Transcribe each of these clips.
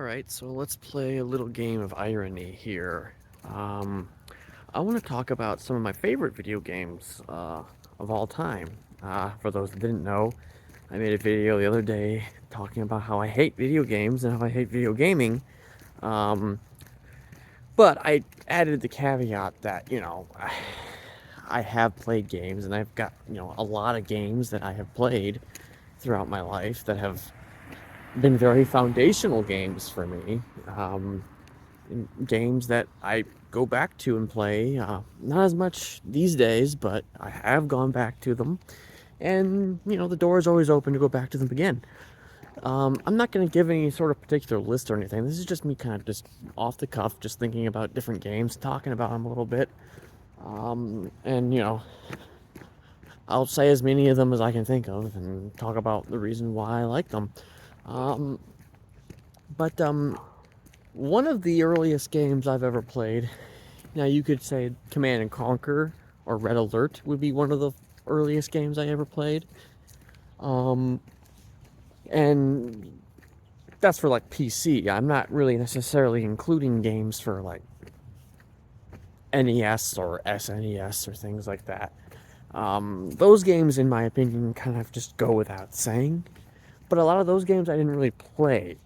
Alright, so let's play a little game of irony here. Um, I want to talk about some of my favorite video games of all time. For those that didn't know, I made a video the other day talking about how I hate video games and how I hate video gaming. Um, but I added the caveat that, I have played games and I've got, a lot of games that I have played throughout my life that have been very foundational games for me. Games that I go back to and play. Not as much these days, but I have gone back to them. And, the door is always open to go back to them again. I'm not going to give any sort of particular list or anything. This is just me kind of just off the cuff, just thinking about different games, talking about them a little bit. And, I'll say as many of them as I can think of and talk about the reason why I like them. Um, but one of the earliest games I've ever played, now you could say Command and Conquer or Red Alert would be one of the earliest games I ever played. Um, and that's for like PC. I'm not really necessarily including games for like NES or SNES or things like that. Those games, in my opinion, kind of just go without saying. But a lot of those games I didn't really play.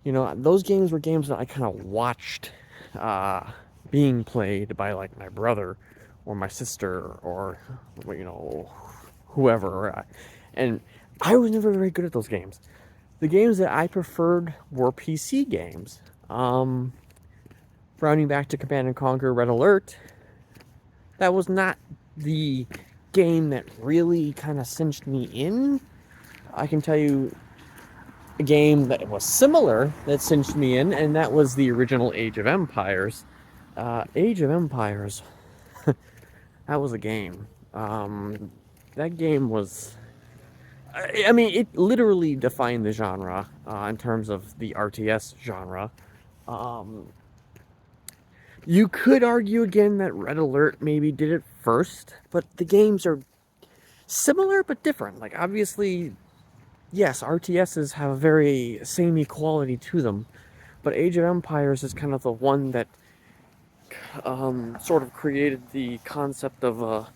Those games were games that I kind of watched being played by like my brother or my sister or whoever. And I was never very good at those games. The games that I preferred were PC games. Rounding back to Command and Conquer Red Alert, that was not the game that really kind of cinched me in. I can tell you a game that was similar that cinched me in, and that was the original Age of Empires. Age of Empires, that was a game. That game was, I mean, it literally defined the genre in terms of the RTS genre. Um, you could argue again that Red Alert maybe did it first, but the games are similar but different. Like, obviously, yes, RTSs have a very samey quality to them, but Age of Empires is kind of the one that sort of created the concept of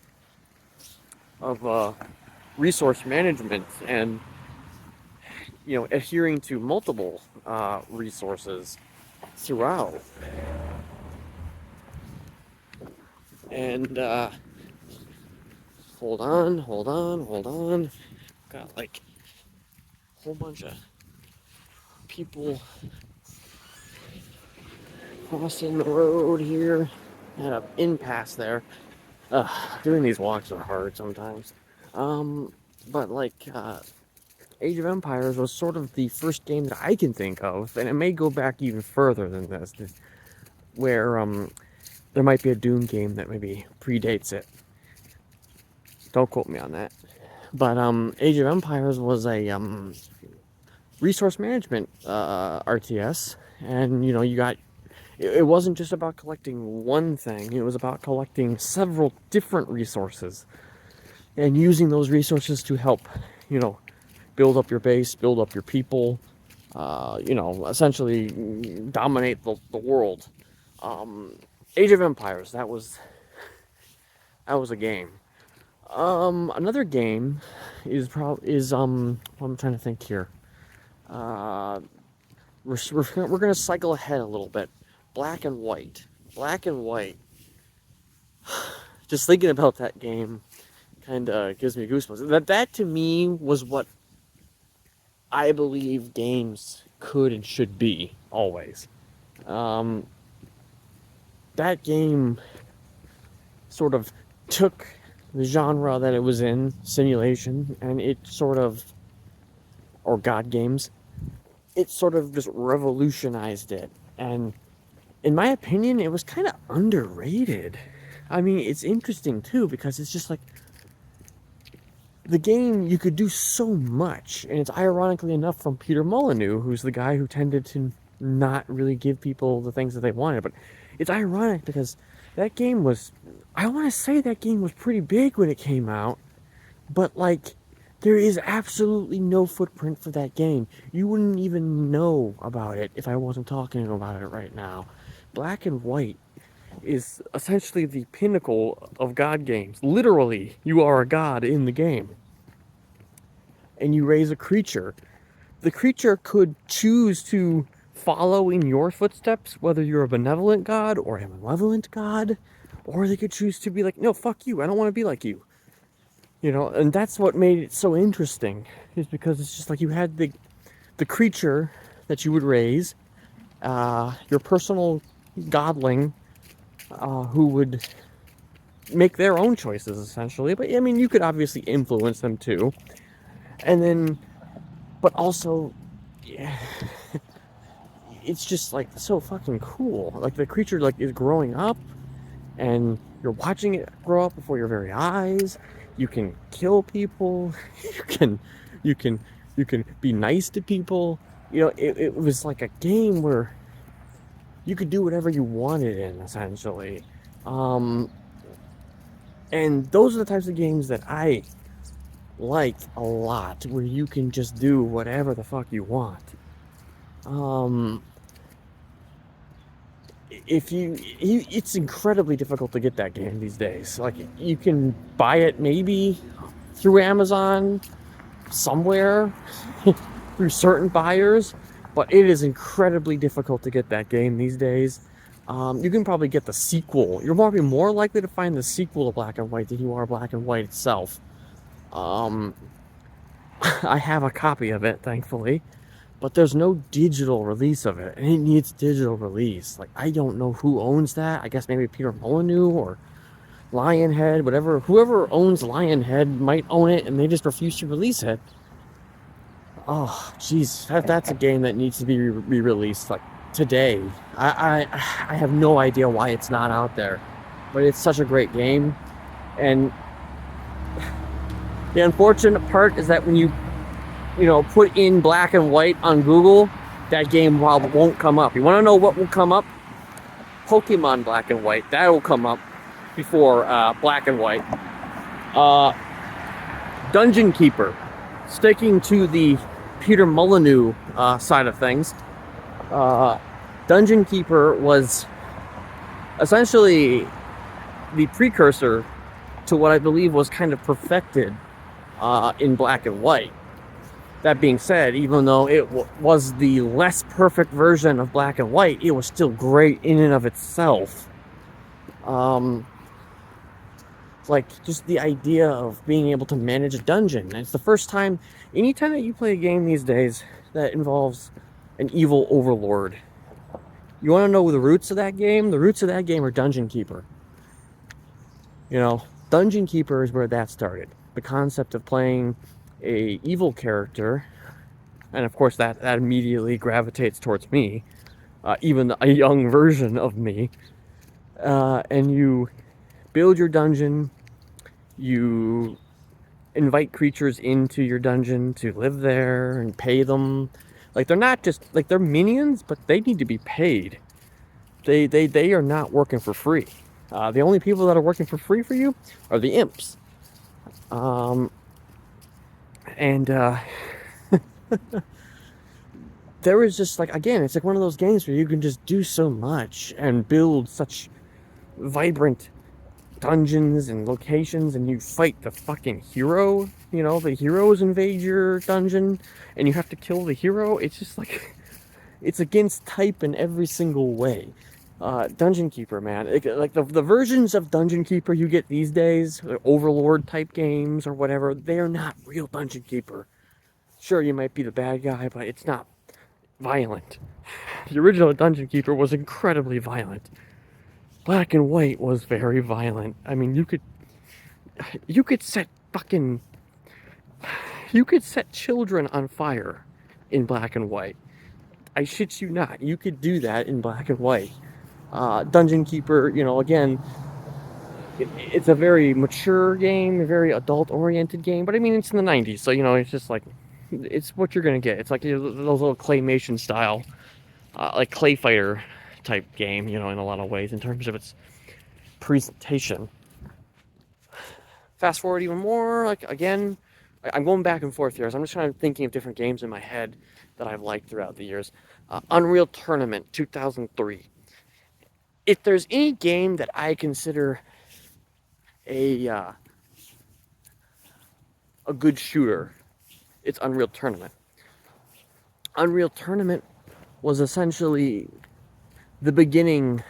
resource management and adhering to multiple resources throughout. And hold on. Got like a whole bunch of people crossing the road here. Had an impasse there. Doing these walks are hard sometimes. But like Age of Empires was sort of the first game that I can think of, and it may go back even further than this, where there might be a Doom game that maybe predates it. Don't quote me on that. But Age of Empires was a resource management RTS, and you got it wasn't just about collecting one thing, it was about collecting several different resources and using those resources to help, build up your base, build up your people, essentially dominate the world. Age of Empires, that was a game. Another game I'm trying to think here. Uh, we're gonna cycle ahead a little bit. Black and White. Black and White. Just thinking about that game kind of gives me goosebumps. That to me was what I believe games could and should be always. Um, that game sort of took the genre that it was in, simulation, and it sort of, or God games, it sort of just revolutionized it. And in my opinion, it was kind of underrated. I mean, it's interesting too because it's just like the game, you could do so much, and it's ironically enough from Peter Molyneux, who's the guy who tended to not really give people the things that they wanted. But it's ironic because that game was, I want to say that game was pretty big when it came out, but like There is absolutely no footprint for that game. You wouldn't even know about it if I wasn't talking about it right now. Black and White is essentially the pinnacle of God games. Literally, you are a god in the game. And you raise a creature. The creature could choose to follow in your footsteps, whether you're a benevolent god or a malevolent god, or they could choose to be like, no, fuck you, I don't want to be like you. You know, and that's what made it so interesting, is because it's just like you had the creature that you would raise, your personal godling, who would make their own choices essentially. But I mean, you could obviously influence them too, and then, but also, yeah, it's just like so fucking cool. Like the creature like is growing up, and you're watching it grow up before your very eyes. You can kill people. You can, you can, you can be nice to people. You know, it was like a game where you could do whatever you wanted in, essentially. Um, and those are the types of games that I like a lot, where you can just do whatever the fuck you want. Um, if it's incredibly difficult to get that game these days. Like, you can buy it maybe through Amazon somewhere through certain buyers, but it is incredibly difficult to get that game these days. You can probably get the sequel. You're probably more likely to find the sequel to Black and White than you are Black and White itself. Um, I have a copy of it, thankfully, but there's no digital release of it, and it needs digital release. Like, I don't know who owns that. I guess maybe Peter Molyneux or Lionhead, whatever. Whoever owns Lionhead might own it, and they just refuse to release it. Oh, jeez, that's a game that needs to be re-released like today. I have no idea why it's not out there, but it's such a great game. And the unfortunate part is that when you put in Black and White on Google, that game won't come up. You want to know what will come up? Pokemon Black and White. That will come up before Black and White. Dungeon Keeper, sticking to the Peter Molyneux side of things. Dungeon Keeper was essentially the precursor to what I believe was kind of perfected in Black and White. That being said, even though it was the less perfect version of Black and White, it was still great in and of itself. Like, just the idea of being able to manage a dungeon. And it's the first time, anytime that you play a game these days that involves an evil overlord, you want to know the roots of that game? The roots of that game are Dungeon Keeper. You know, Dungeon Keeper is where that started. The concept of playing a evil character, and of course that immediately gravitates towards me, even a young version of me. And you build your dungeon, you invite creatures into your dungeon to live there and pay them. Like, they're not just, like, they're minions, but they need to be paid. They are not working for free. The only people that are working for free for you are the imps. There is just, like, again, it's like one of those games where you can just do so much and build such vibrant dungeons and locations, and you fight the fucking hero. You know, the heroes invade your dungeon and you have to kill the hero. It's just like, it's against type in every single way. Dungeon Keeper, man. Like the versions of Dungeon Keeper you get these days, Overlord type games or whatever, they're not real Dungeon Keeper. Sure, you might be the bad guy, but it's not violent. The original Dungeon Keeper was incredibly violent. Black and White was very violent. I mean, you could set children on fire in Black and White. I shit you not. You could do that in Black and White. Dungeon Keeper, again, it's a very mature game, a very adult-oriented game, but I mean, it's in the 90s, so, it's just like, it's what you're gonna get. It's like those little claymation style, like Clay Fighter type game, in a lot of ways, in terms of its presentation. Fast forward even more, like, again, I'm going back and forth here. So I'm just trying to thinking of different games in my head that I've liked throughout the years. Unreal Tournament 2003. If there's any game that I consider a uh, a good shooter, it's Unreal Tournament. Unreal Tournament was essentially the beginning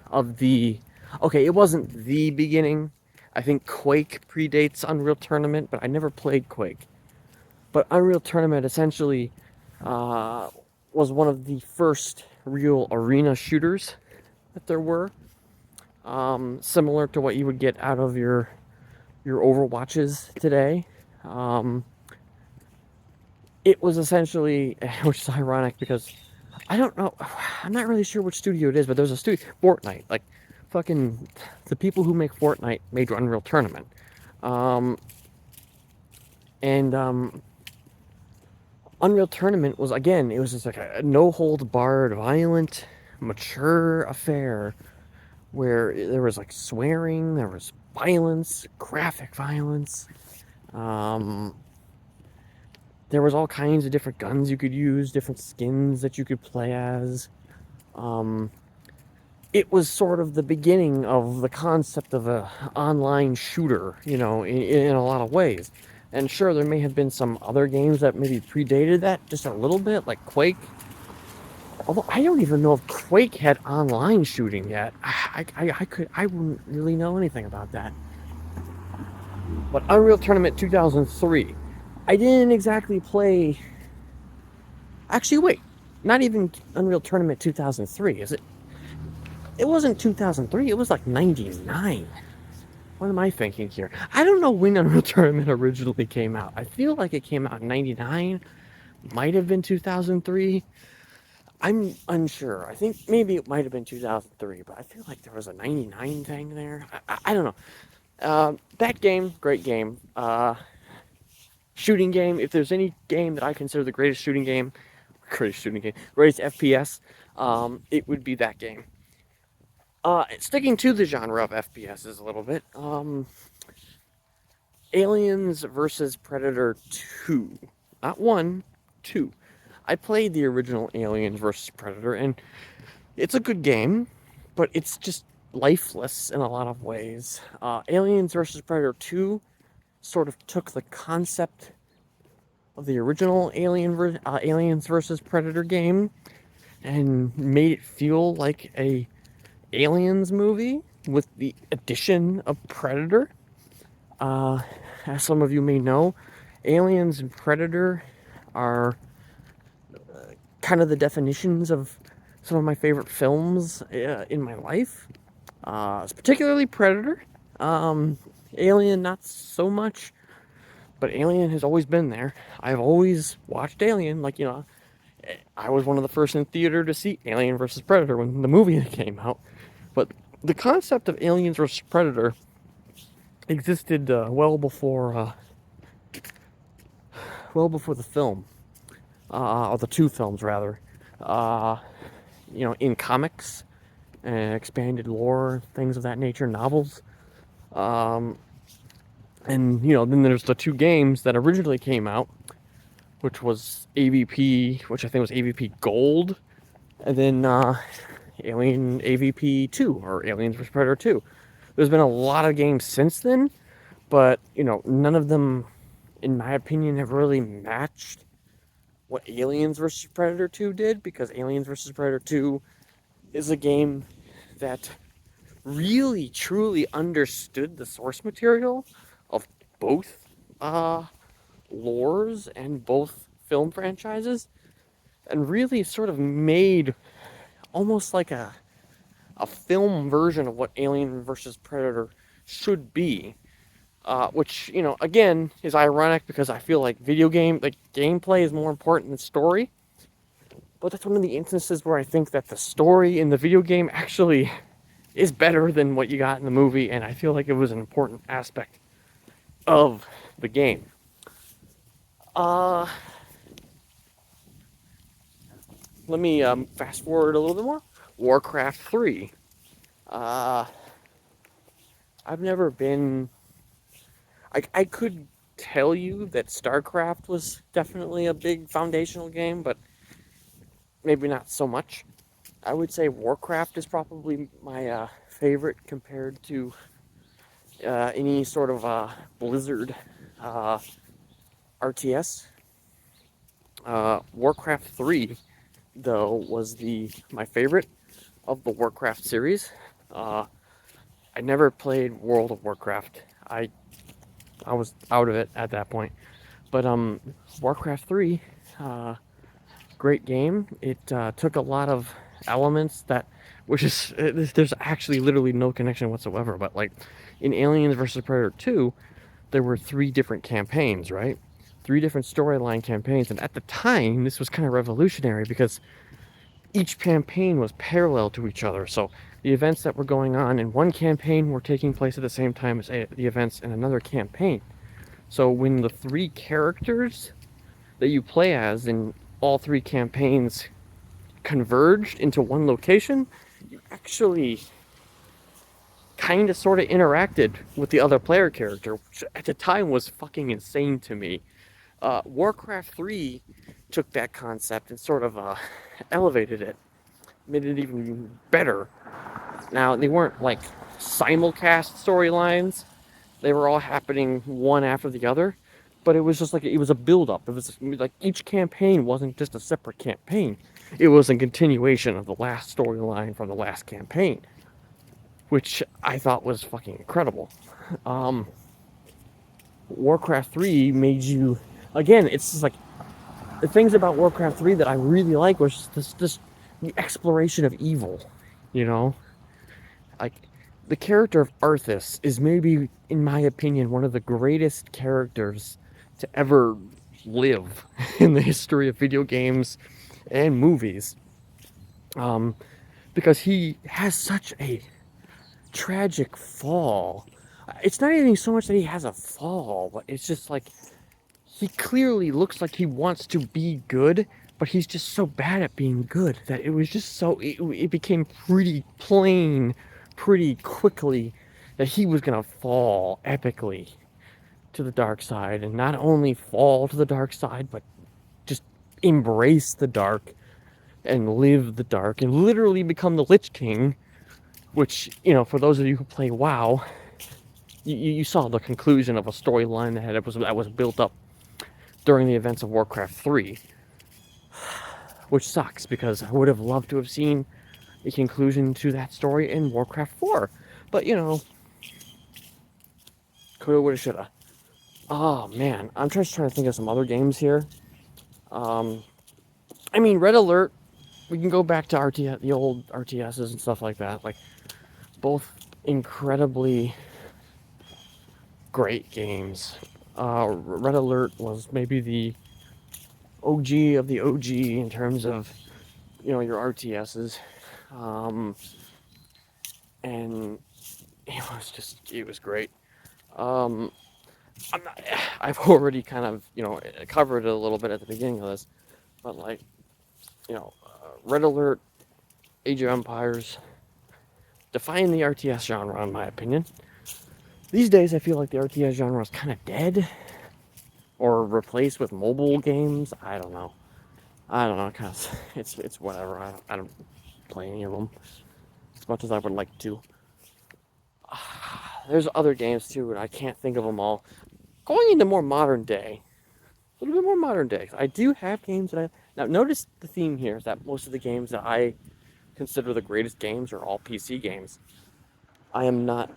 of the. Okay, it wasn't the beginning. I think Quake predates Unreal Tournament, but I never played Quake. But Unreal Tournament essentially uh, was one of the first real arena shooters that there were. Similar to what you would get out of your Overwatches today. Um, it was essentially, which is ironic because I don't know, I'm not really sure which studio it is, but there's a studio, Fortnite, like fucking the people who make Fortnite made Unreal Tournament. Um, and Unreal Tournament was, again, it was just like a no holds barred, violent, mature affair where there was like swearing, there was violence, graphic violence. Um, there was all kinds of different guns you could use, different skins that you could play as. Um, it was sort of the beginning of the concept of a online shooter, in a lot of ways. And sure, there may have been some other games that maybe predated that just a little bit, like Quake. Although I don't even know if Quake had online shooting yet. I wouldn't really know anything about that. But Unreal Tournament 2003, I didn't exactly play. Actually, wait, not even Unreal Tournament 2003, is it? It wasn't 2003. It was like 99. What am I thinking here? I don't know when Unreal Tournament originally came out. I feel like it came out in 99. Might have been 2003. I'm unsure. I think maybe it might have been 2003, but I feel like there was a 99 thing there. I don't know. That game, great game. Shooting game. If there's any game that I consider the greatest greatest FPS, it would be that game. Sticking to the genre of FPSs a little bit, Aliens versus Predator 2. Not 1, 2. I played the original Aliens versus Predator, and it's a good game, but it's just lifeless in a lot of ways. Aliens versus Predator 2 sort of took the concept of the original Aliens versus Predator game and made it feel like a Aliens movie with the addition of Predator. As some of you may know, Aliens and Predator are kind of the definitions of some of my favorite films in my life. Particularly Predator. Alien, not so much, but Alien has always been there. I've always watched Alien, I was one of the first in theater to see Alien versus Predator when the movie came out. But the concept of Aliens versus Predator existed well before the film, or the two films rather. In comics, expanded lore, things of that nature, novels. And then there's the two games that originally came out, which was AVP, which I think was AVP Gold, and then Alien AVP 2, or Aliens vs. Predator 2. There's been a lot of games since then, but, none of them, in my opinion, have really matched what Aliens vs. Predator 2 did, because Aliens vs. Predator 2 is a game that really, truly understood the source material of both lores and both film franchises, and really sort of made almost like a film version of what Alien vs. Predator should be. Which, again, is ironic because I feel like gameplay is more important than story. But that's one of the instances where I think that the story in the video game actually is better than what you got in the movie, and I feel like it was an important aspect of the game. Let me fast forward a little bit more. Warcraft 3. I've never been... I could tell you that StarCraft was definitely a big foundational game, but maybe not so much. I would say Warcraft is probably my favorite compared to any sort of Blizzard uh, RTS. Warcraft 3, though, was my favorite of the Warcraft series. Uh, I never played World of Warcraft. I was out of it at that point. But Warcraft 3, uh, great game. It took a lot of elements which is there's actually literally no connection whatsoever. But like in Aliens versus Predator 2, there were 3 different campaigns, right? 3 different storyline campaigns, and at the time, this was kind of revolutionary because each campaign was parallel to each other. So the events that were going on in one campaign were taking place at the same time as the events in another campaign. So when the 3 characters that you play as in all 3 campaigns converged into one location, you actually kind of sort of interacted with the other player character, which at the time was fucking insane to me. Warcraft 3 took that concept and sort of elevated it, made it even better. Now, they weren't like simulcast storylines, they were all happening one after the other, but it was just like it was a build up. It was like each campaign wasn't just a separate campaign, it was a continuation of the last storyline from the last campaign, which I thought was fucking incredible. Um, Warcraft 3 made you, again, it's just like the things about Warcraft 3 that I really like was this the exploration of evil, you know? Like the character of Arthas is maybe, in my opinion, one of the greatest characters to ever live in the history of video games and movies. Um, because he has such a tragic fall. It's not even so much that he has a fall, but it's just like he clearly looks like he wants to be good, but he's just so bad at being good that it was just it became pretty plain pretty quickly that he was gonna fall epically to the dark side, and not only fall to the dark side, but just embrace the dark and live the dark and literally become the Lich King, which, for those of you who play WoW, you saw the conclusion of a storyline that was built up during the events of Warcraft 3, which sucks because I would have loved to have seen a conclusion to that story in Warcraft 4. But, coulda, woulda, shoulda. Oh, man. I'm just trying to think of some other games here. I mean, Red Alert, we can go back to the old RTSs and stuff like that. Like, both incredibly great games. Red Alert was maybe the OG of the OG in terms of, your RTSs. And it was great. Um, I've already kind of, covered it a little bit at the beginning of this, but like, Red Alert, Age of Empires, define the RTS genre, in my opinion. These days, I feel like the RTS genre is kind of dead, or replaced with mobile games. I don't know. Cause it's whatever. I don't play any of them as much as I would like to. There's other games too, and I can't think of them all. Going into more modern day, a little bit more modern day. I do have games that now notice the theme here is that most of the games that I consider the greatest games are all PC games. I am not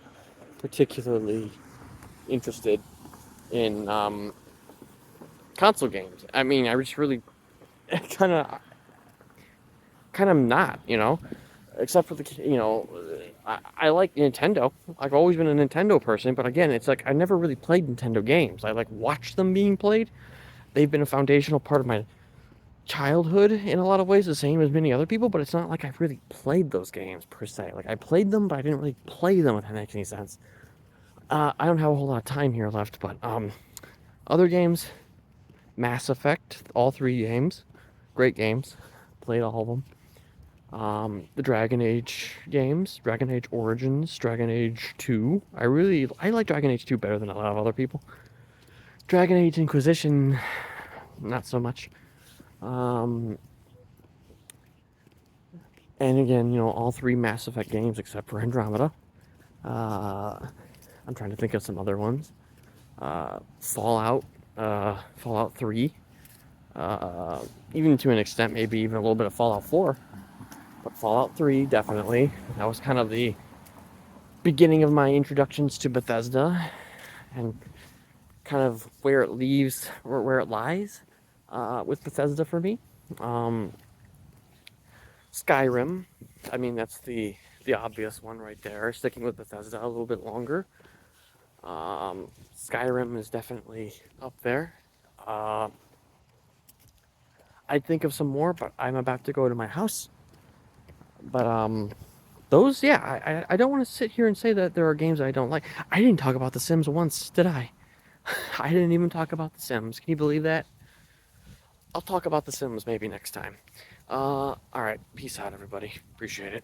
particularly interested in console games. I mean, I just really kind of not, except for I like Nintendo. I've always been a Nintendo person, but again, it's like I never really played Nintendo games. I like watched them being played. They've been a foundational part of my childhood in a lot of ways, the same as many other people, but it's not like I've really played those games per se. Like I played them, but I didn't really play them, if that makes any sense. I don't have a whole lot of time here left, but other games, Mass Effect, all 3 games, great games, played all of them. The Dragon Age games, Dragon Age Origins, Dragon Age 2. I like Dragon Age 2 better than a lot of other people. Dragon Age Inquisition, not so much. And again, you know, all three Mass Effect games except for Andromeda. I'm trying to think of some other ones. Fallout, Fallout 3, even to an extent, maybe even a little bit of Fallout 4. But Fallout 3, definitely. That was kind of the beginning of my introductions to Bethesda and kind of where it leaves, or where it lies with Bethesda for me. Skyrim, I mean, that's the obvious one right there. Sticking with Bethesda a little bit longer. Skyrim is definitely up there. Uh, I'd think of some more, but I'm about to go to my house. But those, yeah, I don't want to sit here and say that there are games I don't like. I didn't talk about The Sims once, did I? I didn't even talk about The Sims. Can you believe that? I'll talk about The Sims maybe next time. All right, peace out, everybody. Appreciate it.